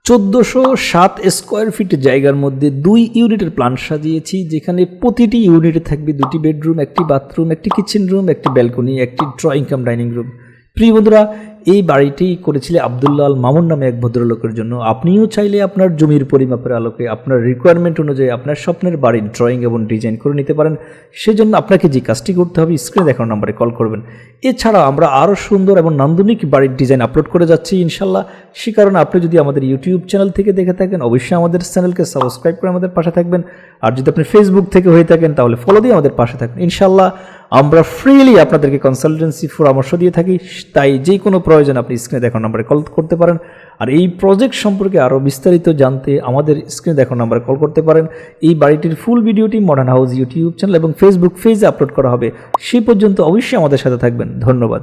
1407 square feet জায়গার মধ্যে 2 ইউনিটের প্ল্যান সাজিয়েছি, যেখানে প্রতিটি ইউনিটে থাকবে 2টি বেডরুম, একটি বাথরুম, একটি কিচেন রুম, একটি ব্যালকনি, একটি ড্রয়িং কাম ডাইনিং রুম। প্রিয় বন্ধুরা, এই বাড়িটি করেছিলেন আব্দুল্লাহ আল মামুন নামে এক ভদ্রলোকের জন্য। আপনিও চাইলে আপনার জমির পরিমাপের আলোকে আপনার রিকোয়ারমেন্ট অনুযায়ী আপনার স্বপ্নের বাড়ির ড্রয়িং এবং ডিজাইন করে নিতে পারেন। সেজন্য আপনাকে যে কাজটি করতে হবে, স্ক্রিনে দেখানো নাম্বারে কল করবেন। এছাড়া আমরা আরও সুন্দর এবং নান্দনিক বাড়ির ডিজাইন আপলোড করে যাচ্ছি ইনশাল্লাহ। সে কারণে আপনি যদি আমাদের ইউটিউব চ্যানেল থেকে দেখে থাকেন, অবশ্যই আমাদের চ্যানেলকে সাবস্ক্রাইব করে আমাদের পাশে থাকবেন। আর যদি আপনি ফেসবুক থেকে হয়ে থাকেন, তাহলে ফলো দিয়ে আমাদের পাশে থাকবেন। ইনশাল্লাহ আমরা ফ্রিলি আপনাদেরকে কনসালটেন্সি পরামর্শ দিয়ে থাকি, তাই যে কোনো প্রয়োজন আপনি স্ক্রিনে দেখানো নাম্বারে কল করতে পারেন। আর এই প্রজেক্ট সম্পর্কে আরও বিস্তারিত জানতে আমাদের স্ক্রিনে দেখানো নাম্বারে কল করতে পারেন। এই বাড়িটির ফুল ভিডিওটি মডার্ন হাউস ইউটিউব চ্যানেল এবং ফেসবুক পেজে আপলোড করা হবে। সেই পর্যন্ত অবশ্যই আমাদের সাথে থাকবেন। ধন্যবাদ।